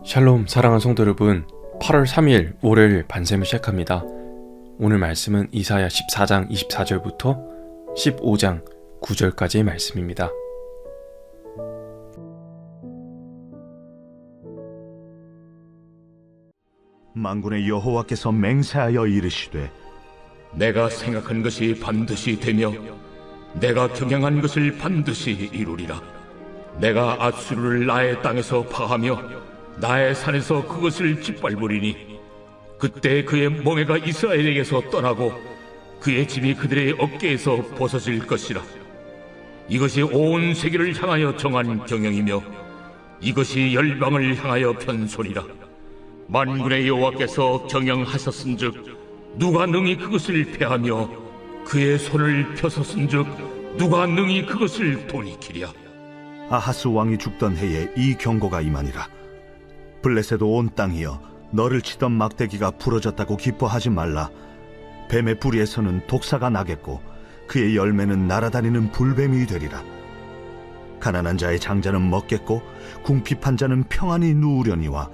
샬롬 사랑하는 성도 여러분, 8월 3일 월요일 반샘을 시작합니다. 오늘 말씀은 이사야 14장 24절부터 15장 9절까지의 말씀입니다. 만군의 여호와께서 맹세하여 이르시되 내가 생각한 것이 반드시 되며 내가 경영한 것을 반드시 이루리라. 내가 앗수르를 나의 땅에서 파하며 나의 산에서 그것을 짓밟으리니 그때 그의 멍에가 이스라엘에게서 떠나고 그의 짐이 그들의 어깨에서 벗어질 것이라. 이것이 온 세계를 향하여 정한 경영이며 이것이 열방을 향하여 편손이라. 만군의 여호와께서 경영하셨은즉 누가 능히 그것을 패하며 그의 손을 펴섰은즉 누가 능히 그것을 돌이키랴. 아하스 왕이 죽던 해에 이 경고가 임하니라. 블레셋 온 땅이여, 너를 치던 막대기가 부러졌다고 기뻐하지 말라. 뱀의 뿌리에서는 독사가 나겠고 그의 열매는 날아다니는 불뱀이 되리라. 가난한 자의 장자는 먹겠고 궁핍한 자는 평안히 누우려니와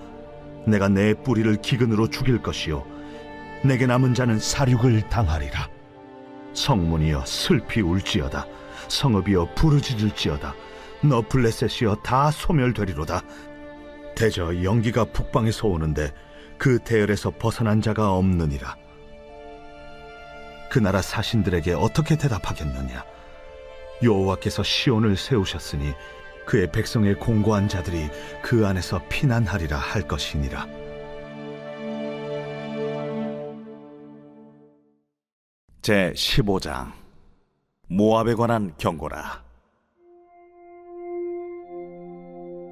내가 내 뿌리를 기근으로 죽일 것이요 내게 남은 자는 사륙을 당하리라. 성문이여 슬피 울지어다. 성읍이여 부르짖을지어다. 너 블레셋이여 다 소멸되리로다. 대저 연기가 북방에서 오는데 그 대열에서 벗어난 자가 없느니라. 그 나라 사신들에게 어떻게 대답하겠느냐. 여호와께서 시온을 세우셨으니 그의 백성의 공고한 자들이 그 안에서 피난하리라 할 것이니라. 제 15장 모압에 관한 경고라.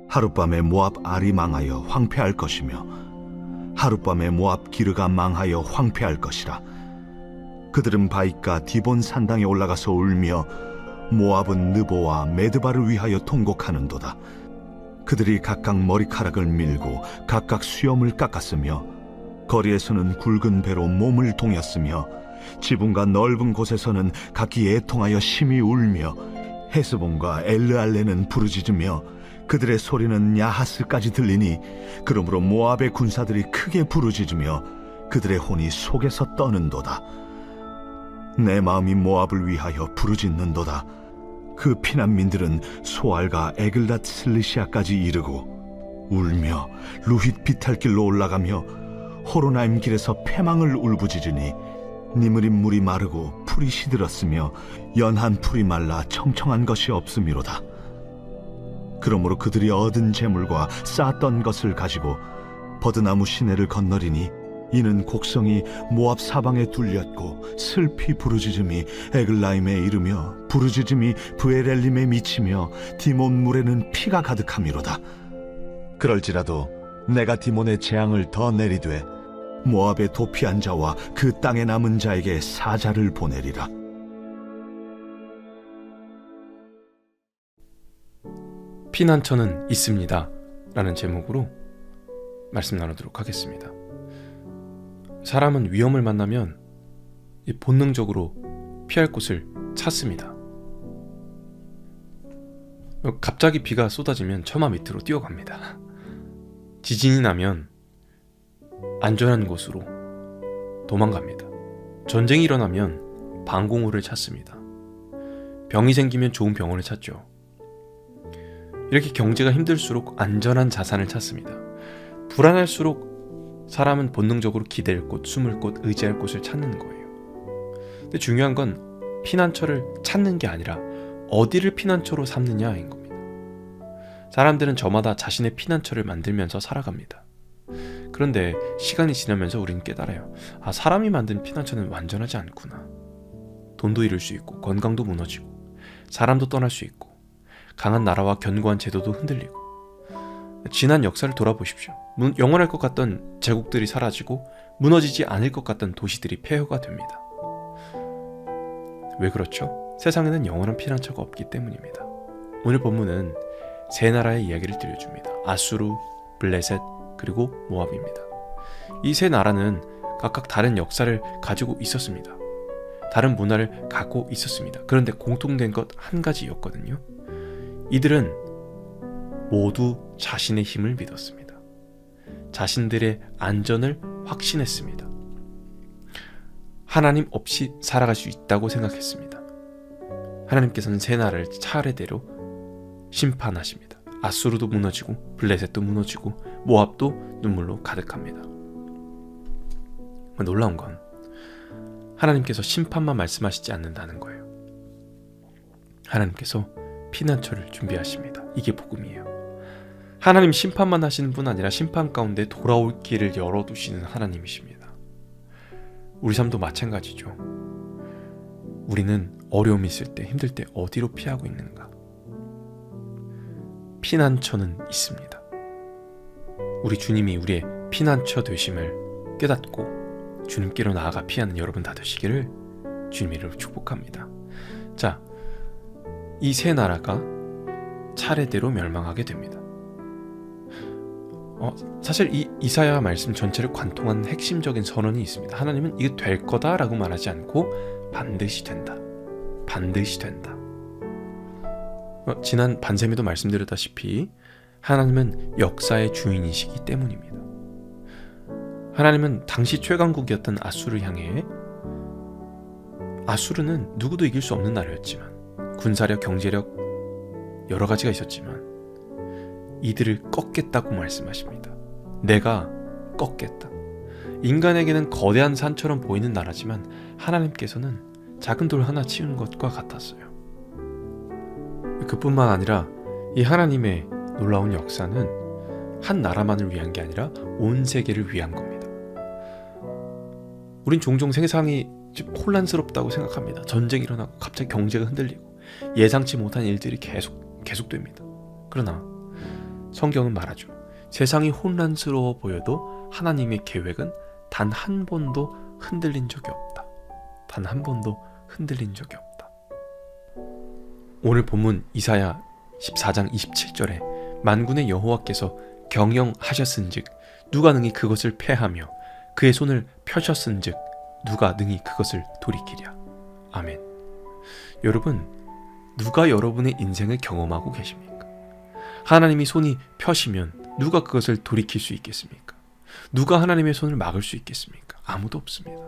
하룻밤에 모압 알이 망하여 황폐할 것이며 하룻밤에 모압 기르가 망하여 황폐할 것이라. 그들은 바윗과 디본 산당에 올라가서 울며 모압은 느보와 메드바를 위하여 통곡하는도다. 그들이 각각 머리카락을 밀고 각각 수염을 깎았으며 거리에서는 굵은 배로 몸을 동였으며 지붕과 넓은 곳에서는 각기 애통하여 심히 울며 헤스본과 엘르알레는 부르짖으며 그들의 소리는 야하스까지 들리니 그러므로 모압의 군사들이 크게 부르짖으며 그들의 혼이 속에서 떠는도다. 내 마음이 모압을 위하여 부르짖는도다. 그 피난민들은 소알과 에글랏 슬리시아까지 이르고 울며 루힛 비탈길로 올라가며 호로나임 길에서 패망을 울부짖으니 니므린 물이 마르고 풀이 시들었으며 연한 풀이 말라 청청한 것이 없음이로다. 그러므로 그들이 얻은 재물과 쌓았던 것을 가지고 버드나무 시내를 건너리니 이는 곡성이 모압 사방에 둘렸고 슬피 부르짖음이 에글라임에 이르며 부르짖음이 브에렐림에 미치며 디몬 물에는 피가 가득함이로다. 그럴지라도 내가 디몬의 재앙을 더 내리되 모압의 도피한 자와 그 땅에 남은 자에게 사자를 보내리라. 피난처는 있습니다 라는 제목으로 말씀 나누도록 하겠습니다. 사람은 위험을 만나면 본능적으로 피할 곳을 찾습니다. 갑자기 비가 쏟아지면 처마 밑으로 뛰어갑니다. 지진이 나면 안전한 곳으로 도망갑니다. 전쟁이 일어나면 방공호를 찾습니다. 병이 생기면 좋은 병원을 찾죠. 이렇게 경제가 힘들수록 안전한 자산을 찾습니다. 불안할수록 사람은 본능적으로 기댈 곳, 숨을 곳, 의지할 곳을 찾는 거예요. 근데 중요한 건 피난처를 찾는 게 아니라 어디를 피난처로 삼느냐인 겁니다. 사람들은 저마다 자신의 피난처를 만들면서 살아갑니다. 그런데 시간이 지나면서 우리는 깨달아요. 사람이 만든 피난처는 완전하지 않구나. 돈도 잃을 수 있고 건강도 무너지고 사람도 떠날 수 있고 강한 나라와 견고한 제도도 흔들리고 지난 역사를 돌아보십시오. 영원할 것 같던 제국들이 사라지고 무너지지 않을 것 같던 도시들이 폐허가 됩니다. 왜 그렇죠? 세상에는 영원한 피난처가 없기 때문입니다. 오늘 본문은 세 나라의 이야기를 들려줍니다. 아수르, 블레셋, 그리고 모압입니다. 이 세 나라는 각각 다른 역사를 가지고 있었습니다. 다른 문화를 갖고 있었습니다. 그런데 공통된 것 한 가지였거든요. 이들은 모두 자신의 힘을 믿었습니다. 자신들의 안전을 확신했습니다. 하나님 없이 살아갈 수 있다고 생각했습니다. 하나님께서는 세 나라를 차례대로 심판하십니다. 아수르도 무너지고 블레셋도 무너지고 모압도 눈물로 가득합니다. 놀라운 건 하나님께서 심판만 말씀하시지 않는다는 거예요. 하나님께서 피난처를 준비하십니다. 이게 복음이에요. 하나님 심판만 하시는 분 아니라 심판 가운데 돌아올 길을 열어두시는 하나님이십니다. 우리 삶도 마찬가지죠. 우리는 어려움이 있을 때, 힘들 때 어디로 피하고 있는가? 피난처는 있습니다. 우리 주님이 우리의 피난처 되심을 깨닫고 주님께로 나아가 피하는 여러분 다 되시기를 주님 이름으로 축복합니다. 자, 이 세 나라가 차례대로 멸망하게 됩니다. 사실 이 이사야 말씀 전체를 관통한 핵심적인 선언이 있습니다. 하나님은 이게 될 거다라고 말하지 않고 반드시 된다. 반드시 된다. 지난 반세미도 말씀드렸다시피 하나님은 역사의 주인이시기 때문입니다. 하나님은 당시 최강국이었던 아수르를 향해 아수르는 누구도 이길 수 없는 나라였지만 군사력, 경제력 여러 가지가 있었지만 이들을 꺾겠다고 말씀하십니다. 내가 꺾겠다. 인간에게는 거대한 산처럼 보이는 나라지만 하나님께서는 작은 돌 하나 치우는 것과 같았어요. 그뿐만 아니라 이 하나님의 놀라운 역사는 한 나라만을 위한 게 아니라 온 세계를 위한 겁니다. 우린 종종 세상이 혼란스럽다고 생각합니다. 전쟁이 일어나고 갑자기 경제가 흔들리고 예상치 못한 일들이 계속됩니다. 그러나 성경은 말하죠. 세상이 혼란스러워 보여도 하나님의 계획은 단 한 번도 흔들린 적이 없다. 단 한 번도 흔들린 적이 없다. 오늘 본문 이사야 14장 27절에 만군의 여호와께서 경영하셨은즉 누가 능히 그것을 패하며 그의 손을 펴셨은즉 누가 능히 그것을 돌이키랴. 아멘. 여러분, 누가 여러분의 인생을 경험하고 계십니까? 하나님이 손이 펴시면 누가 그것을 돌이킬 수 있겠습니까? 누가 하나님의 손을 막을 수 있겠습니까? 아무도 없습니다.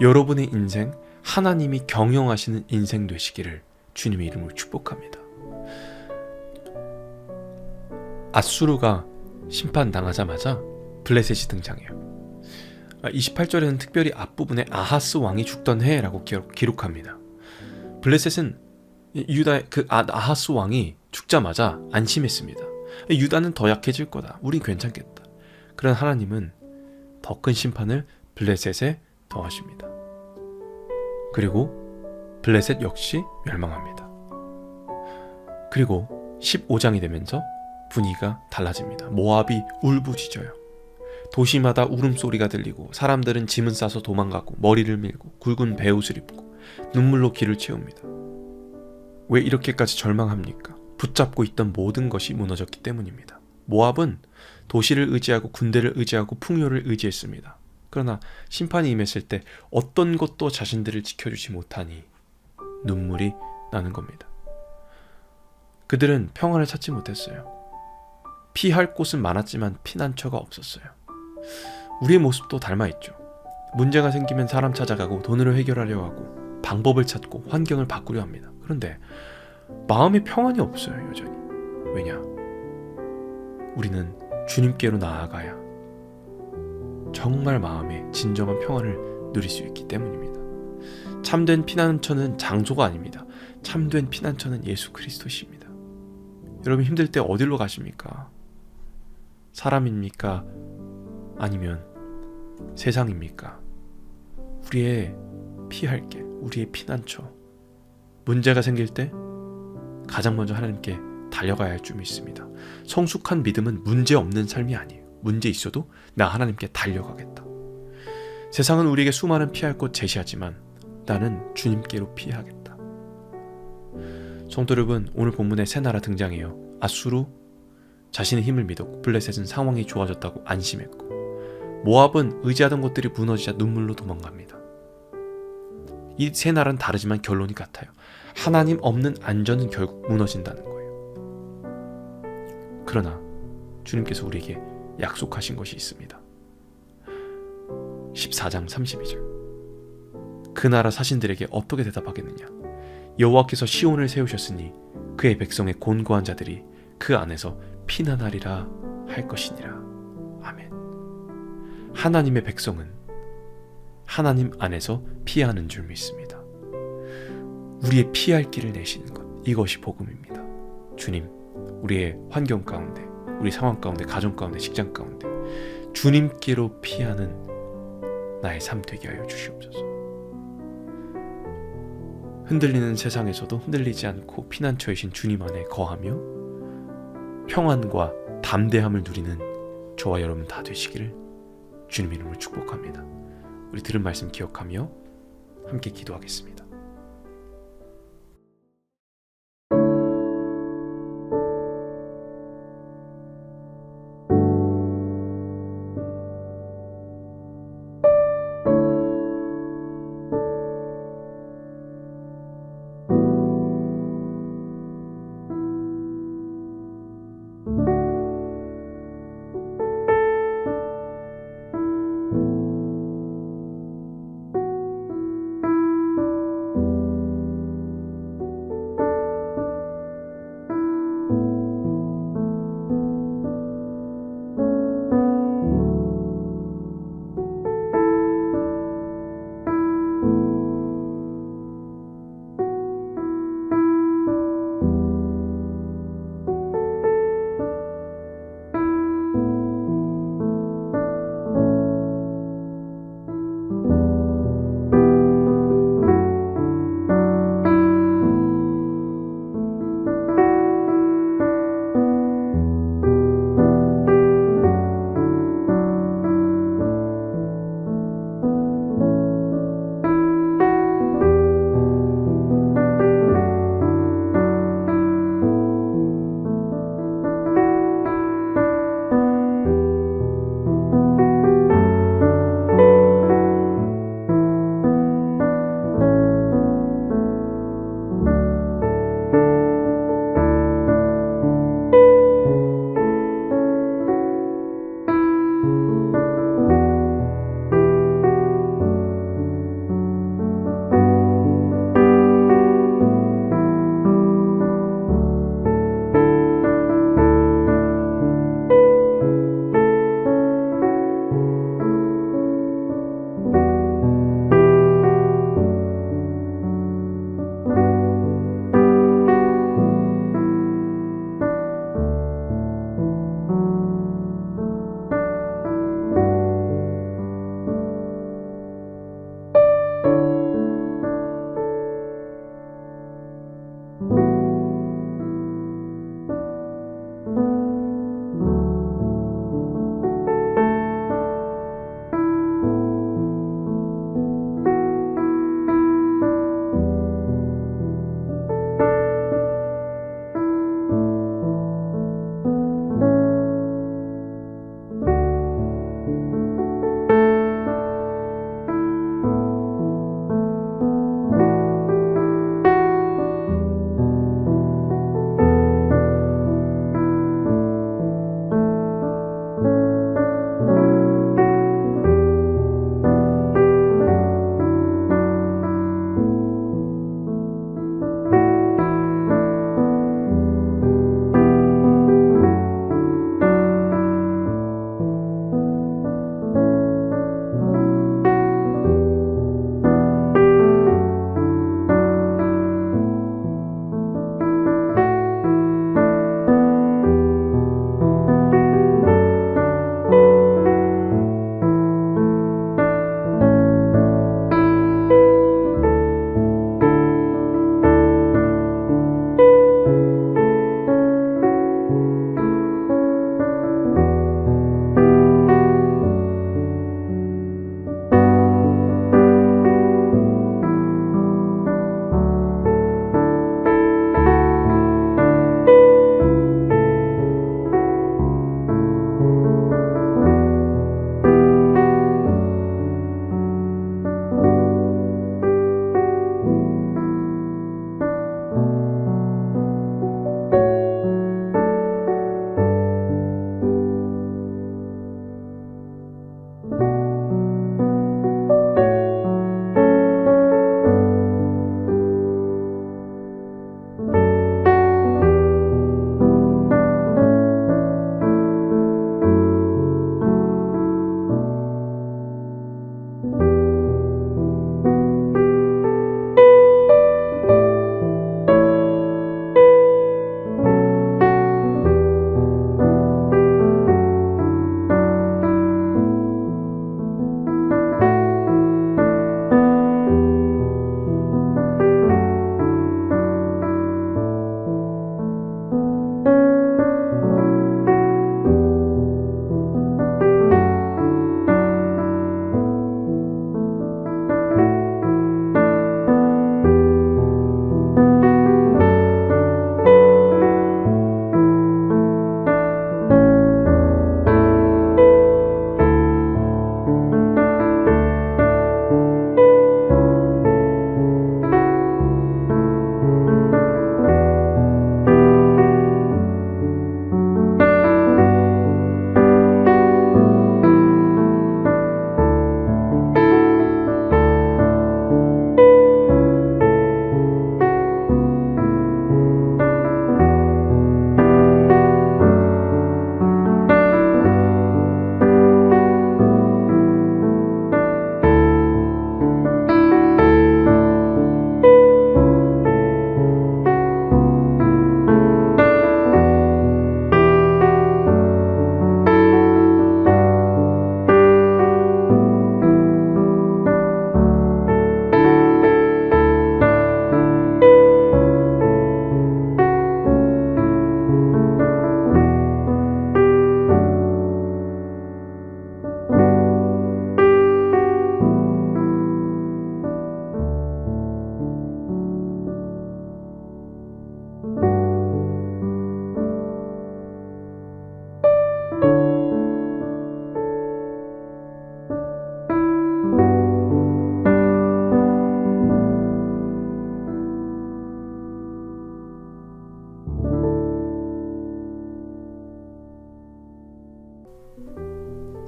여러분의 인생, 하나님이 경영하시는 인생 되시기를 주님의 이름으로 축복합니다. 아수르가 심판당하자마자 블레셋이 등장해요. 28절에는 특별히 앞부분에 아하스 왕이 죽던 해라고 기록합니다. 블레셋은 유다의 아하스 왕이 죽자마자 안심했습니다. 유다는 더 약해질 거다. 우린 괜찮겠다. 그런 하나님은 더 큰 심판을 블레셋에 더하십니다. 그리고 블레셋 역시 멸망합니다. 그리고 15장이 되면서 분위기가 달라집니다. 모압이 울부짖어요. 도시마다 울음소리가 들리고 사람들은 짐은 싸서 도망가고 머리를 밀고 굵은 베옷을 입고 눈물로 길을 채웁니다. 왜 이렇게까지 절망합니까? 붙잡고 있던 모든 것이 무너졌기 때문입니다. 모압은 도시를 의지하고 군대를 의지하고 풍요를 의지했습니다. 그러나 심판이 임했을 때 어떤 것도 자신들을 지켜주지 못하니 눈물이 나는 겁니다. 그들은 평안을 찾지 못했어요. 피할 곳은 많았지만 피난처가 없었어요. 우리의 모습도 닮아있죠. 문제가 생기면 사람 찾아가고 돈으로 해결하려고 하고 방법을 찾고 환경을 바꾸려 합니다. 그런데 마음의 평안이 없어요. 여전히. 왜냐? 우리는 주님께로 나아가야 정말 마음의 진정한 평안을 누릴 수 있기 때문입니다. 참된 피난처는 장소가 아닙니다. 참된 피난처는 예수 그리스도십니다. 여러분 힘들 때 어디로 가십니까? 사람입니까? 아니면 세상입니까? 우리의 피할 길, 우리의 피난처. 문제가 생길 때 가장 먼저 하나님께 달려가야 할 줄 믿습니다. 성숙한 믿음은 문제 없는 삶이 아니에요. 문제 있어도 나 하나님께 달려가겠다. 세상은 우리에게 수많은 피할 곳 제시하지만 나는 주님께로 피하겠다. 성도 여러분, 오늘 본문에 세 나라 등장해요. 아수르 자신의 힘을 믿었고 블레셋은 상황이 좋아졌다고 안심했고 모압은 의지하던 것들이 무너지자 눈물로 도망갑니다. 이 세 나라는 다르지만 결론이 같아요. 하나님 없는 안전은 결국 무너진다는 거예요. 그러나 주님께서 우리에게 약속하신 것이 있습니다. 14장 32절. 그 나라 사신들에게 어떻게 대답하겠느냐? 여호와께서 시온을 세우셨으니 그의 백성의 곤고한 자들이 그 안에서 피난하리라 할 것이니라. 아멘. 하나님의 백성은 하나님 안에서 피하는 줄 믿습니다. 우리의 피할 길을 내시는 것, 이것이 복음입니다. 주님, 우리의 환경 가운데, 우리 상황 가운데, 가정 가운데, 직장 가운데 주님께로 피하는 나의 삶 되게 하여 주시옵소서. 흔들리는 세상에서도 흔들리지 않고 피난처이신 주님 안에 거하며 평안과 담대함을 누리는 저와 여러분 다 되시기를 주님 이름으로 축복합니다. 우리 들은 말씀 기억하며 함께 기도하겠습니다.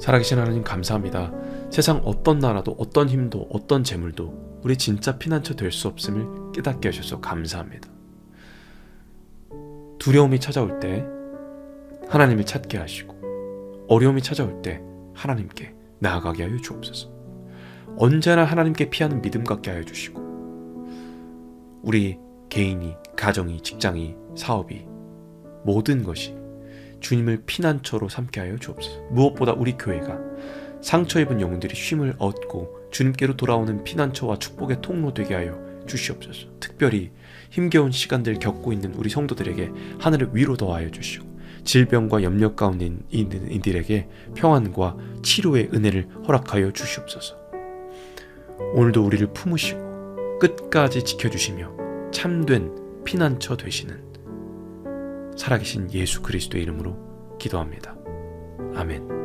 살아계신 하나님 감사합니다. 세상 어떤 나라도 어떤 힘도 어떤 재물도 우리 진짜 피난처 될 수 없음을 깨닫게 하셔서 감사합니다. 두려움이 찾아올 때 하나님을 찾게 하시고 어려움이 찾아올 때 하나님께 나아가게 하여 주옵소서. 언제나 하나님께 피하는 믿음 갖게 하여 주시고 우리 개인이, 가정이, 직장이, 사업이 모든 것이 주님을 피난처로 삼게 하여 주옵소서. 무엇보다 우리 교회가 상처 입은 영혼들이 쉼을 얻고 주님께로 돌아오는 피난처와 축복의 통로 되게 하여 주시옵소서. 특별히 힘겨운 시간들 겪고 있는 우리 성도들에게 하늘의 위로 더하여 주시고 질병과 염려 가운데 있는 이들에게 평안과 치료의 은혜를 허락하여 주시옵소서. 오늘도 우리를 품으시고 끝까지 지켜주시며 참된 피난처 되시는 살아계신 예수 그리스도의 이름으로 기도합니다. 아멘.